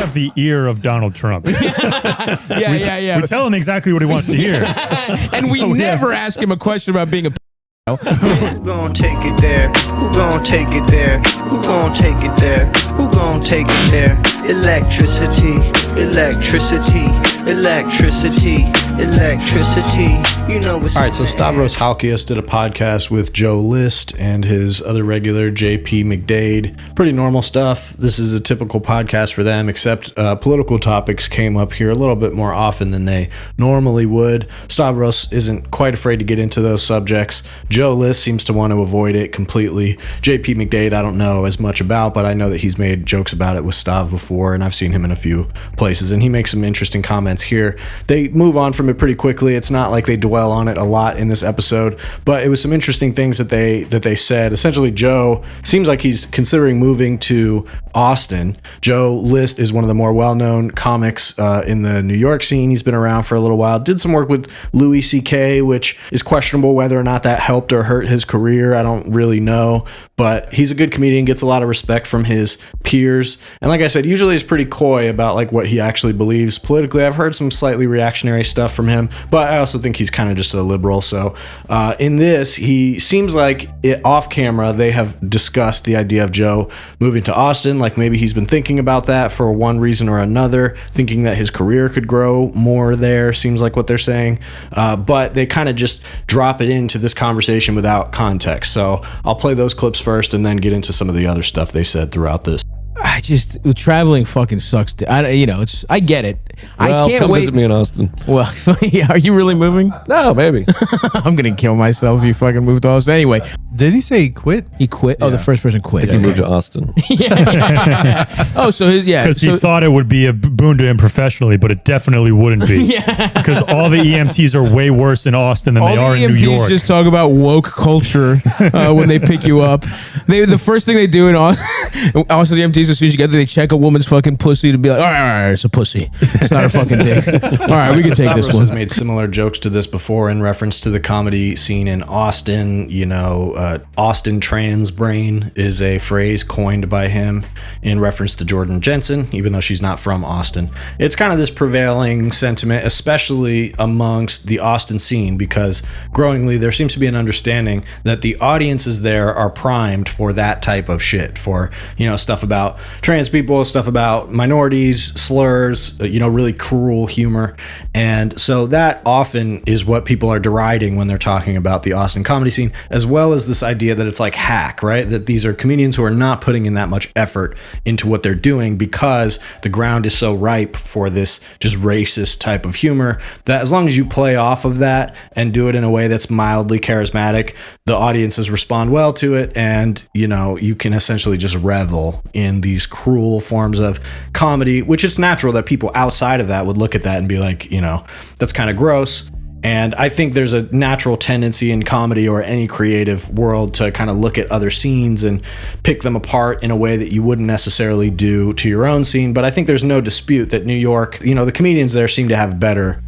have the ear of Donald Trump. Yeah. We tell him exactly what he wants to hear. And we never ask him a question about being a Who gon' take it there? Who gon' take it there? Who gon' take it there? Who gon' take it there? Electricity, electricity, electricity, electricity. You know what's all right, so Stavros Halkias did a podcast with Joe List and his other regular JP McDade. Pretty normal stuff. This is a typical podcast for them, except political topics came up here a little bit more often than they normally would. Stavros isn't quite afraid to get into those subjects. Joe List seems to want to avoid it completely. JP McDade, I don't know as much about, but I know that he's made jokes about it with Stav before, and I've seen him in a few places, and he makes some interesting comments here. They move on from it pretty quickly. It's not like they dwell on it a lot in this episode, but it was some interesting things that they said. Essentially, Joe seems like he's considering moving to Austin. Joe List is one of the more well-known comics in the New York scene. He's been around for a little while. Did some work with Louis C.K., which is questionable whether or not that helped or hurt his career. I don't really know, but he's a good comedian, gets a lot of respect from his peers, and like I said, usually is pretty coy about like what he actually believes politically. I've heard some slightly reactionary stuff from him, but I also think he's kind of just a liberal. So in this, he seems like off camera they have discussed the idea of Joe moving to Austin. Like maybe he's been thinking about that for one reason or another, thinking that his career could grow more there, seems like what they're saying, but they kind of just drop it into this conversation without context. So I'll play those clips first and then get into some of the other stuff they said throughout this. Traveling fucking sucks. I get it. Well, I can't come wait. visit me in Austin. Well, are you really moving? No, maybe. I'm gonna kill myself if you fucking move to Austin. Anyway, Did he say he quit? he quit. Oh, the first person quit. He moved to Austin. Oh, so Because he thought it would be a boon to him professionally, but it definitely wouldn't be. Because all the EMTs are way worse in Austin than they are in New York. just talk about woke culture when they pick you up. The first thing they do in Austin EMTs, as soon as you get there, they check a woman's fucking pussy to be like, all right, it's a pussy. It's not a fucking dick. All right, we can take this Stavros one. has made similar jokes to this before in reference to the comedy scene in Austin. Austin trans brain is a phrase coined by him in reference to Jordan Jensen, even though she's not from Austin. It's kind of this prevailing sentiment, especially amongst the Austin scene, because growingly there seems to be an understanding that the audiences there are primed for that type of shit, for stuff about trans people, stuff about minorities, slurs, really cruel humor. And so that often is what people are deriding when they're talking about the Austin comedy scene, as well as this idea that it's like hack, right? That these are comedians who are not putting in that much effort into what they're doing because the ground is so ripe for this just racist type of humor that as long as you play off of that and do it in a way that's mildly charismatic, the audiences respond well to it, and you can essentially just revel in these cruel forms of comedy, which it's natural that people outside of that would look at that and be like, that's kind of gross. And I think there's a natural tendency in comedy or any creative world to kind of look at other scenes and pick them apart in a way that you wouldn't necessarily do to your own scene. But I think there's no dispute that New York, the comedians there seem to have better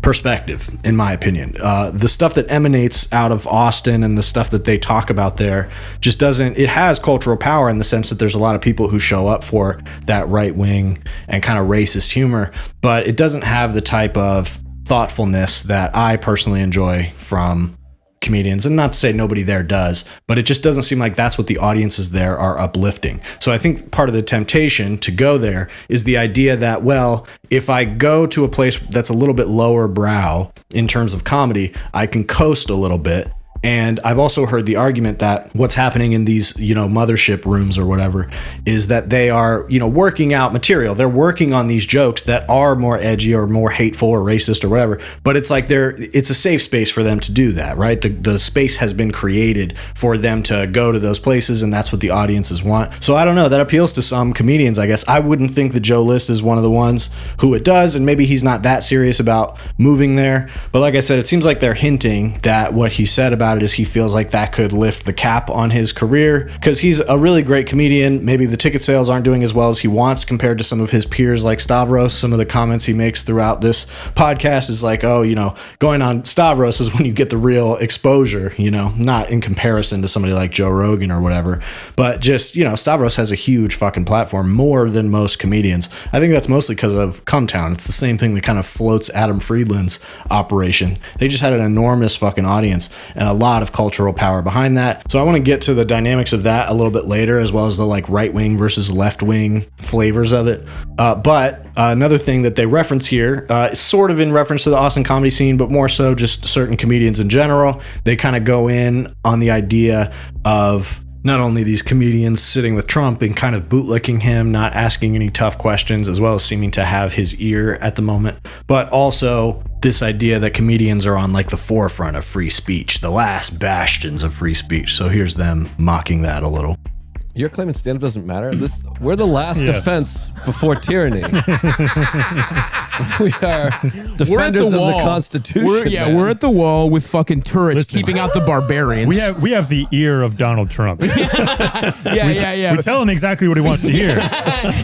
perspective, in my opinion. The stuff that emanates out of Austin and the stuff that they talk about there just doesn't, it has cultural power in the sense that there's a lot of people who show up for that right wing and kind of racist humor, but it doesn't have the type of thoughtfulness that I personally enjoy from comedians. And not to say nobody there does, but it just doesn't seem like that's what the audiences there are uplifting. So I think part of the temptation to go there is the idea that, well, if I go to a place that's a little bit lower brow in terms of comedy, I can coast a little bit. And I've also heard the argument that what's happening in these, mothership rooms or whatever is that they are, working out material. They're working on these jokes that are more edgy or more hateful or racist or whatever. But it's like it's a safe space for them to do that, right? The space has been created for them to go to those places, and that's what the audiences want. So I don't know. That appeals to some comedians, I guess. I wouldn't think that Joe List is one of the ones who it does, and maybe he's not that serious about moving there. But like I said, it seems like they're hinting that what he said about about it is he feels like that could lift the cap on his career because he's a really great comedian. Maybe the ticket sales aren't doing as well as he wants compared to some of his peers like Stavros. Some of the comments he makes throughout this podcast is like, oh, going on Stavros is when you get the real exposure, not in comparison to somebody like Joe Rogan or whatever, but just, Stavros has a huge fucking platform, more than most comedians. I think that's mostly because of Cumtown. It's the same thing that kind of floats Adam Friedland's operation. They just had an enormous fucking audience and a lot of cultural power behind that. So I want to get to the dynamics of that a little bit later, as well as the like right wing versus left wing flavors of it. But another thing that they reference here is sort of in reference to the Austin comedy scene, but more so just certain comedians in general. They kind of go in on the idea of not only these comedians sitting with Trump and kind of bootlicking him, not asking any tough questions, as well as seeming to have his ear at the moment, but also this idea that comedians are on like the forefront of free speech, the last bastions of free speech. So here's them mocking that a little. You're claiming stand-up doesn't matter? We're the last defense before tyranny. We are defenders of the Constitution. We're at the wall with fucking turrets keeping out the barbarians. We have the ear of Donald Trump. Yeah. We tell him exactly what he wants to hear.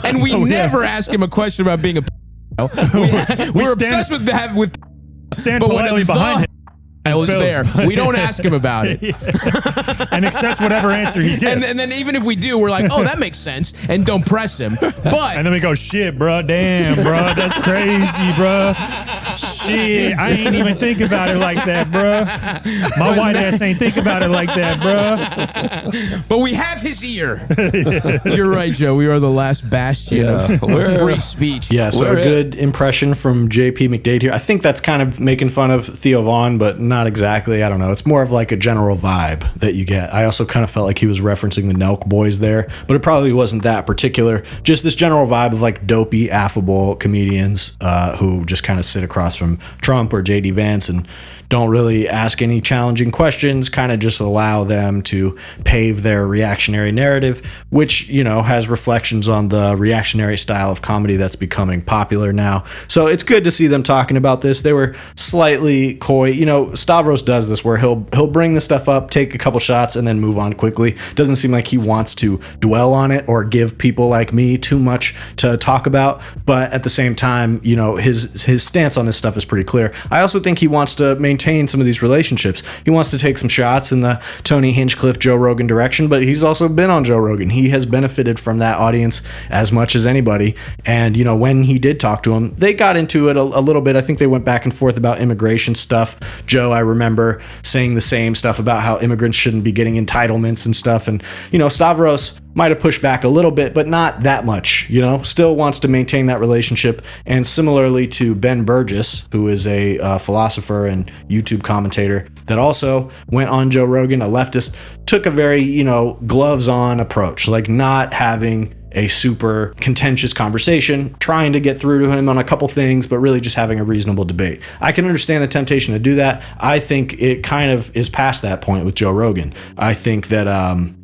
And we never ask him a question about being a we're obsessed with stand politely behind him. Was there. We don't ask him about it. And accept whatever answer he gives. And then even if we do, we're like, oh, that makes sense, and don't press him. But and then we go, shit, bro, damn, bro, that's crazy, bro. Shit, I ain't even think about it like that, bro. My white ass ain't think about it like that, bro. But we have his ear. You're right, Joe. We are the last bastion of free speech. Yeah, so a good impression from JP McDade here. I think that's kind of making fun of Theo Vaughn, but not exactly. I don't know. It's more of like a general vibe that you get. I also kind of felt like he was referencing the Nelk boys there, but it probably wasn't that particular. Just this general vibe of like dopey, affable comedians who just kind of sit across from Trump or JD Vance and don't really ask any challenging questions, kind of just allow them to pave their reactionary narrative, which, has reflections on the reactionary style of comedy that's becoming popular now. So it's good to see them talking about this. They were slightly coy. Stavros does this where he'll bring the stuff up, take a couple shots, and then move on quickly. Doesn't seem like he wants to dwell on it or give people like me too much to talk about. But at the same time, his stance on this stuff is pretty clear. I also think he wants to maintain some of these relationships. He wants to take some shots in the Tony Hinchcliffe, Joe Rogan direction, but he's also been on Joe Rogan. He has benefited from that audience as much as anybody. And, when he did talk to him, they got into it a little bit. I think they went back and forth about immigration stuff. Joe, I remember saying the same stuff about how immigrants shouldn't be getting entitlements and stuff. And, Stavros might have pushed back a little bit, but not that much, still wants to maintain that relationship. And similarly to Ben Burgess, who is a philosopher and YouTube commentator that also went on Joe Rogan, a leftist, took a very, gloves on approach, like not having a super contentious conversation, trying to get through to him on a couple things, but really just having a reasonable debate. I can understand the temptation to do that. I think it kind of is past that point with Joe Rogan. I think that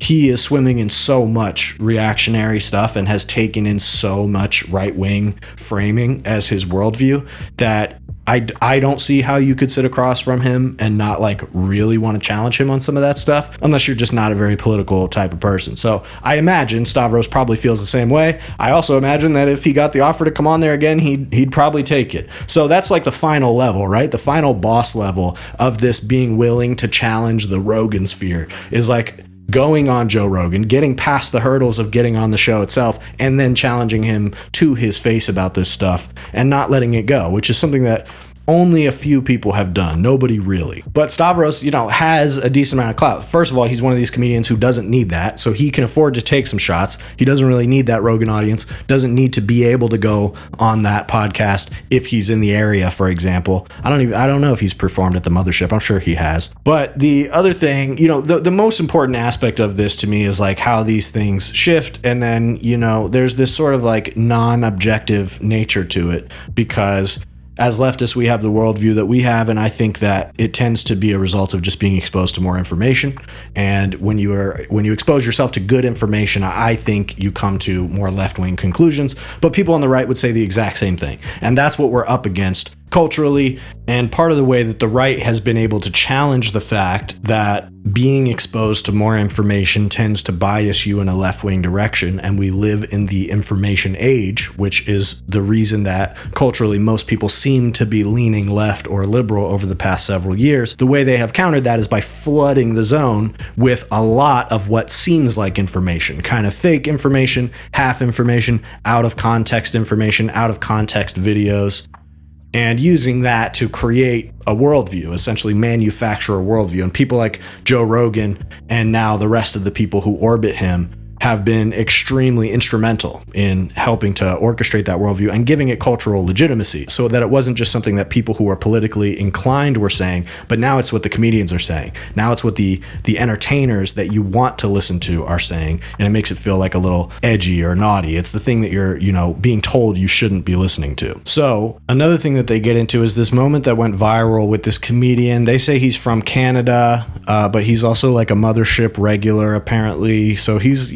he is swimming in so much reactionary stuff and has taken in so much right-wing framing as his worldview that I don't see how you could sit across from him and not like really want to challenge him on some of that stuff unless you're just not a very political type of person. So I imagine Stavros probably feels the same way. I also imagine that if he got the offer to come on there again, he'd probably take it. So that's like the final level, right? The final boss level of this being willing to challenge the Rogan sphere is like going on Joe Rogan, getting past the hurdles of getting on the show itself, and then challenging him to his face about this stuff and not letting it go, which is something that only a few people have done. Nobody really. But Stavros, has a decent amount of clout. First of all, he's one of these comedians who doesn't need that, so he can afford to take some shots. He doesn't really need that Rogan audience, doesn't need to be able to go on that podcast if he's in the area, for example. I don't know if he's performed at the mothership. I'm sure he has. But the other thing, the most important aspect of this to me is like how these things shift, and then, there's this sort of like non-objective nature to it, because as leftists, we have the worldview that we have, and I think that it tends to be a result of just being exposed to more information. And when you expose yourself to good information, I think you come to more left-wing conclusions. But people on the right would say the exact same thing, and that's what we're up against culturally, and part of the way that the right has been able to challenge the fact that being exposed to more information tends to bias you in a left-wing direction, and we live in the information age, which is the reason that culturally most people seem to be leaning left or liberal over the past several years. The way they have countered that is by flooding the zone with a lot of what seems like information, kind of fake information, half information, out of context information, out of context videos, and using that to create a worldview, essentially manufacture a worldview. And people like Joe Rogan and now the rest of the people who orbit him have been extremely instrumental in helping to orchestrate that worldview and giving it cultural legitimacy, so that it wasn't just something that people who are politically inclined were saying, but now it's what the comedians are saying. Now it's what the entertainers that you want to listen to are saying, and it makes it feel like a little edgy or naughty. It's the thing that you're, being told you shouldn't be listening to. So another thing that they get into is this moment that went viral with this comedian. They say he's from Canada, but he's also like a Mothership regular, apparently. So he's,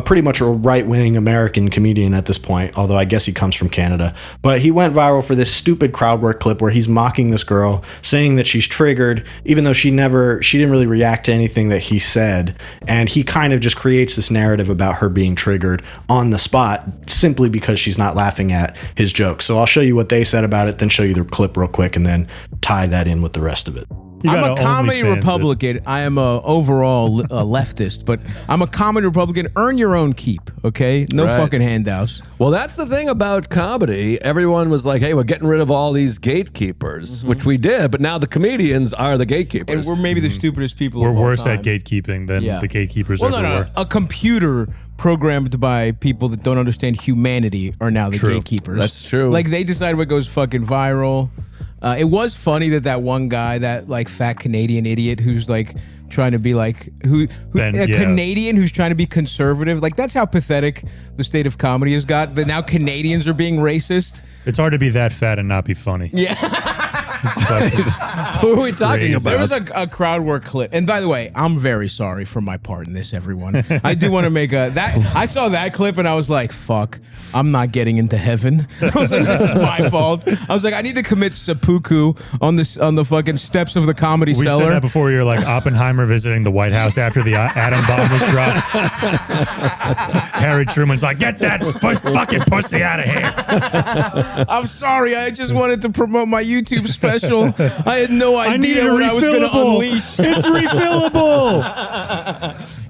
pretty much a right-wing American comedian at this point, although I guess he comes from Canada. But he went viral for this stupid crowd work clip where he's mocking this girl, saying that she's triggered, even though she didn't really react to anything that he said. And he kind of just creates this narrative about her being triggered on the spot simply because she's not laughing at his jokes. So I'll show you what they said about it, then show you the clip real quick, and then tie that in with the rest of it. I'm a comedy Republican. I am a overall leftist, but I'm a comedy Republican. Earn your own keep, okay? No fucking handouts. Well, that's the thing about comedy. Everyone was like, hey, we're getting rid of all these gatekeepers, which we did, but now the comedians are the gatekeepers. And we're maybe the stupidest people We're of all worse time. at gatekeeping than the gatekeepers ever were. A computer programmed by people that don't understand humanity are now the gatekeepers. That's true. Like, they decide what goes fucking viral. It was funny that one guy, that like fat Canadian idiot who's like trying to be like Canadian who's trying to be conservative. Like, that's how pathetic the state of comedy has got. That now Canadians are being racist. It's hard to be that fat and not be funny. Yeah. Who are we talking about? There was a crowd work clip, and by the way, I'm very sorry for my part in this, everyone. I do want to make I saw that clip and I was like, fuck, I'm not getting into heaven. I was like, this is my fault. I was like, I need to commit seppuku on the fucking steps of the Comedy We Cellar. said that before. You're like Oppenheimer visiting the White House after the atom bomb was dropped. Harry Truman's like, get that fucking pussy out of here. I'm sorry, I just wanted to promote my YouTube special. I had no idea what I was going to unleash. It's refillable.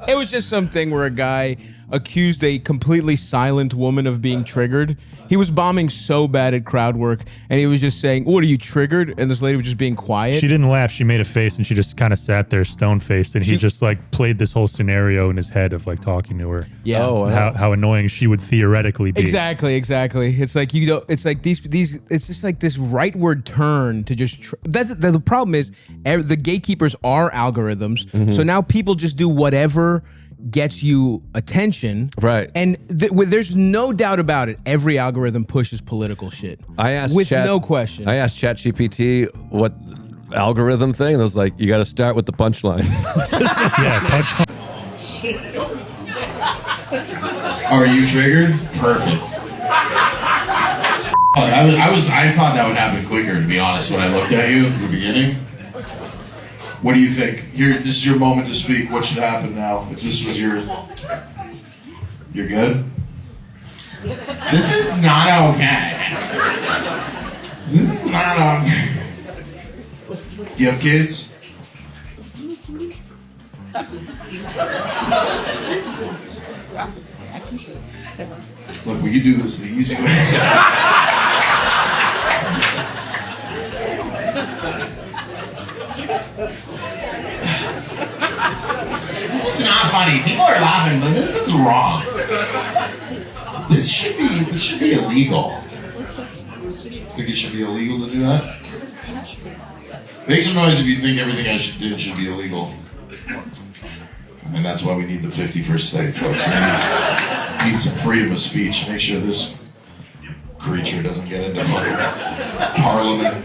It was just something where a guy accused a completely silent woman of being triggered. He was bombing so bad at crowd work, and he was just saying, "What, are you triggered?" And this lady was just being quiet. She didn't laugh. She made a face, and she just kind of sat there stone-faced, and he just like played this whole scenario in his head of like talking to her. Yeah. Oh, wow. How annoying she would theoretically be. Exactly. It's like it's like these. It's just like this rightward turn to just. That's the problem is the gatekeepers are algorithms. So now people just do whatever gets you attention, right? And there's no doubt about it. Every algorithm pushes political shit. I asked with no question. I asked ChatGPT what algorithm thing, and I was like, "You got to start with the punchline." Yeah, punchline. Are you triggered? Perfect. I thought that would happen quicker, to be honest, when I looked at you at the beginning. What do you think? Here, this is your moment to speak. What should happen now? If this was your... You're good? This is not okay. This is not okay. Do you have kids? Look, we could do this the easy way. This is not funny. People are laughing, but this is wrong. This should be illegal. Think it should be illegal to do that? Make some noise if you think everything I should do should be illegal. And that's why we need the 51st state, folks. We need some freedom of speech. Make sure this creature doesn't get into fucking parliament.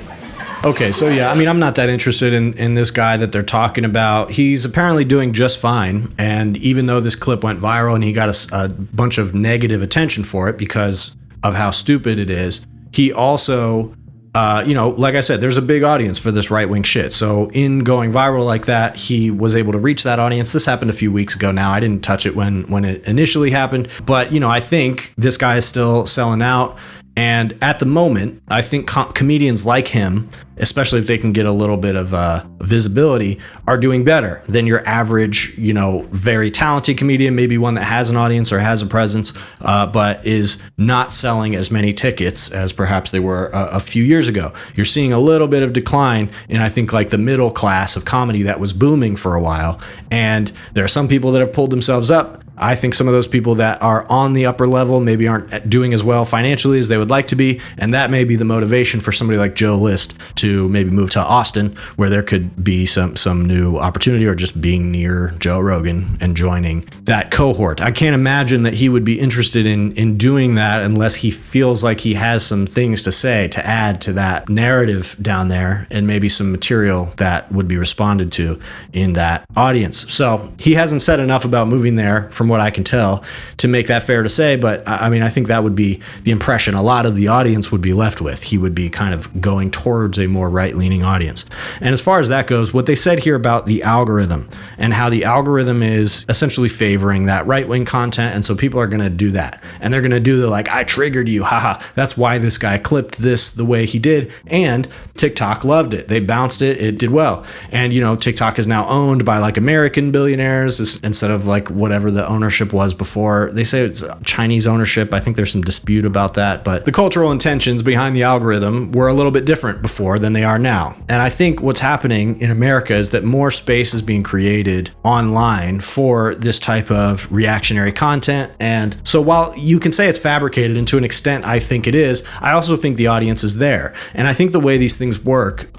Okay, so yeah, I mean, I'm not that interested in this guy that they're talking about. He's apparently doing just fine, and even though this clip went viral and he got a bunch of negative attention for it because of how stupid it is, he also like I said, there's a big audience for this right-wing shit. So in going viral like that, he was able to reach that audience. This happened a few weeks ago now. I didn't touch it when it initially happened. But, I think this guy is still selling out. And at the moment, I think comedians like him, especially if they can get a little bit of visibility, are doing better than your average, very talented comedian, maybe one that has an audience or has a presence, but is not selling as many tickets as perhaps they were a few years ago. You're seeing a little bit of decline in, I think, like the middle class of comedy that was booming for a while. And there are some people that have pulled themselves up. I think some of those people that are on the upper level maybe aren't doing as well financially as they would like to be, and that may be the motivation for somebody like Joe List to maybe move to Austin, where there could be some new opportunity, or just being near Joe Rogan and joining that cohort. I can't imagine that he would be interested in doing that unless he feels like he has some things to say to add to that narrative down there, and maybe some material that would be responded to in that audience. So he hasn't said enough about moving there, from what I can tell, to make that fair to say. But I mean, I think that would be the impression a lot of the audience would be left with. He would be kind of going towards a more right-leaning audience. And as far as that goes, what they said here about the algorithm, and how the algorithm is essentially favoring that right-wing content, and so people are going to do that, and they're going to do the like, I triggered you, haha, that's why this guy clipped this the way he did, and TikTok loved it. They bounced it, it did well. And TikTok is now owned by like American billionaires instead of like whatever the ownership was before. They say it's Chinese ownership. I think there's some dispute about that, but the cultural intentions behind the algorithm were a little bit different before than they are now. And I think what's happening in America is that more space is being created online for this type of reactionary content. And so while you can say it's fabricated, and to an extent I think it is, I also think the audience is there. And I think the way these things work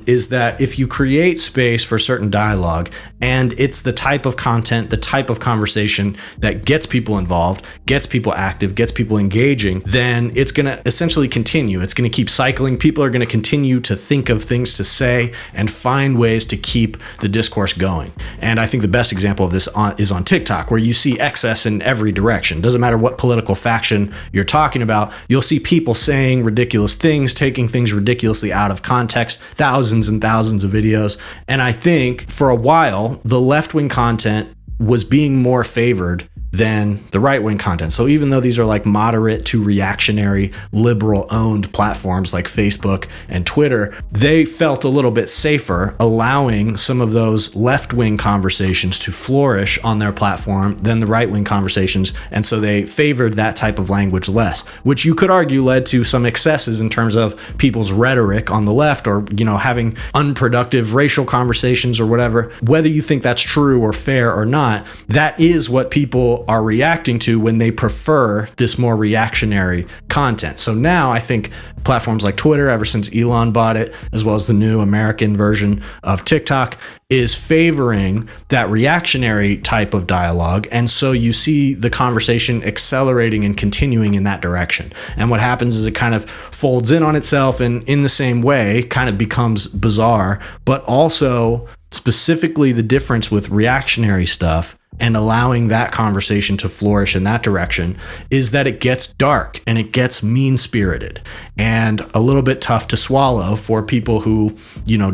is that if you create space for certain dialogue, and it's the type of content, the type of conversation that gets people involved, gets people active, gets people engaging, then it's going to essentially continue. It's going to keep cycling. People are going to continue to think of things to say and find ways to keep the discourse going. And I think the best example of this is on TikTok, where you see excess in every direction. Doesn't matter what political faction you're talking about, you'll see people saying ridiculous things, taking things ridiculously out of context, thousands and thousands of videos. And I think for a while, the left-wing content was being more favored than the right-wing content. So even though these are like moderate to reactionary, liberal-owned platforms like Facebook and Twitter, they felt a little bit safer allowing some of those left-wing conversations to flourish on their platform than the right-wing conversations. And so they favored that type of language less, which you could argue led to some excesses in terms of people's rhetoric on the left, or, having unproductive racial conversations or whatever. Whether you think that's true or fair or not, that is what people are reacting to when they prefer this more reactionary content. So now I think platforms like Twitter, ever since Elon bought it, as well as the new American version of TikTok, is favoring that reactionary type of dialogue. And so you see the conversation accelerating and continuing in that direction. And what happens is it kind of folds in on itself, and in the same way kind of becomes bizarre, but also specifically the difference with reactionary stuff and allowing that conversation to flourish in that direction is that it gets dark and it gets mean-spirited and a little bit tough to swallow for people who,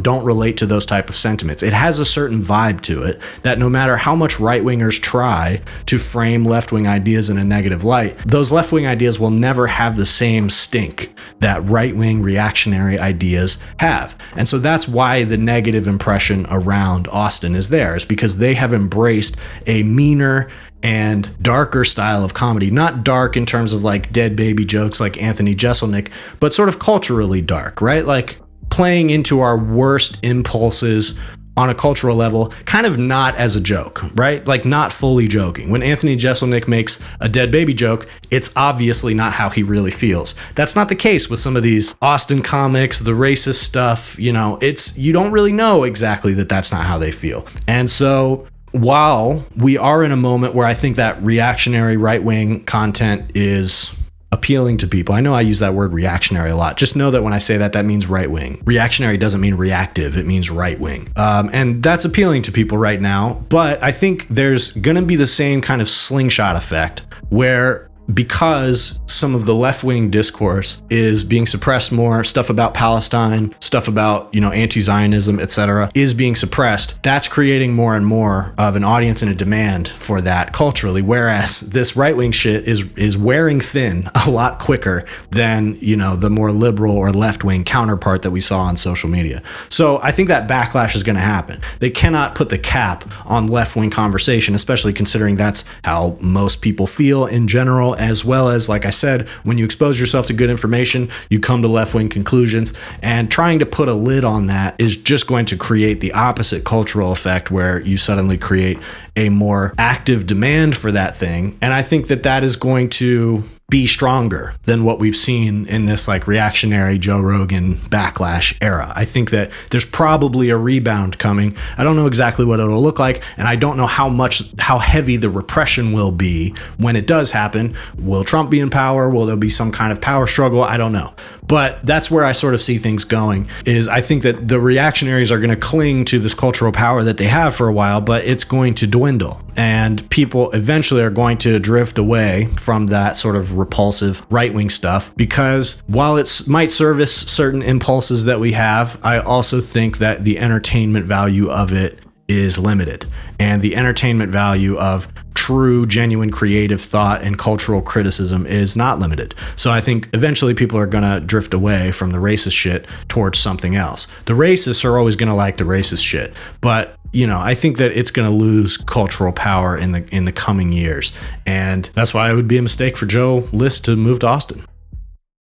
don't relate to those type of sentiments. It has a certain vibe to it that no matter how much right-wingers try to frame left-wing ideas in a negative light, those left-wing ideas will never have the same stink that right-wing reactionary ideas have. And so that's why the negative impression around Austin is there, is because they have embraced a meaner and darker style of comedy. Not dark in terms of like dead baby jokes like Anthony Jeselnik, but sort of culturally dark, right? Like playing into our worst impulses on a cultural level, kind of not as a joke, right? Like not fully joking. When Anthony Jeselnik makes a dead baby joke, it's obviously not how he really feels. That's not the case with some of these Austin comics, the racist stuff, you don't really know exactly that that's not how they feel. And so while we are in a moment where I think that reactionary right-wing content is appealing to people. I know I use that word reactionary a lot. Just know that when I say that, that means right-wing. Reactionary doesn't mean reactive. It means right-wing. And that's appealing to people right now. But I think there's going to be the same kind of slingshot effect where because some of the left-wing discourse is being suppressed more, stuff about Palestine, stuff about, anti-Zionism, etc., is being suppressed, that's creating more and more of an audience and a demand for that culturally, whereas this right-wing shit is wearing thin a lot quicker than, the more liberal or left-wing counterpart that we saw on social media. So I think that backlash is going to happen. They cannot put the cap on left-wing conversation, especially considering that's how most people feel in general, as well as, like I said, when you expose yourself to good information, you come to left-wing conclusions, and trying to put a lid on that is just going to create the opposite cultural effect where you suddenly create a more active demand for that thing. And I think that is going to be stronger than what we've seen in this like reactionary Joe Rogan backlash era. I think that there's probably a rebound coming. I don't know exactly what it'll look like, and I don't know how heavy the repression will be when it does happen. Will Trump be in power? Will there be some kind of power struggle? I don't know. But that's where I sort of see things going, is I think that the reactionaries are going to cling to this cultural power that they have for a while, but it's going to dwindle. And people eventually are going to drift away from that sort of repulsive right-wing stuff, because while it might service certain impulses that we have, I also think that the entertainment value of it is limited. And the entertainment value of true, genuine creative thought and cultural criticism is not limited. So I think eventually people are going to drift away from the racist shit towards something else. The racists are always going to like the racist shit, but I think that it's going to lose cultural power in the coming years. And that's why it would be a mistake for Joe List to move to Austin.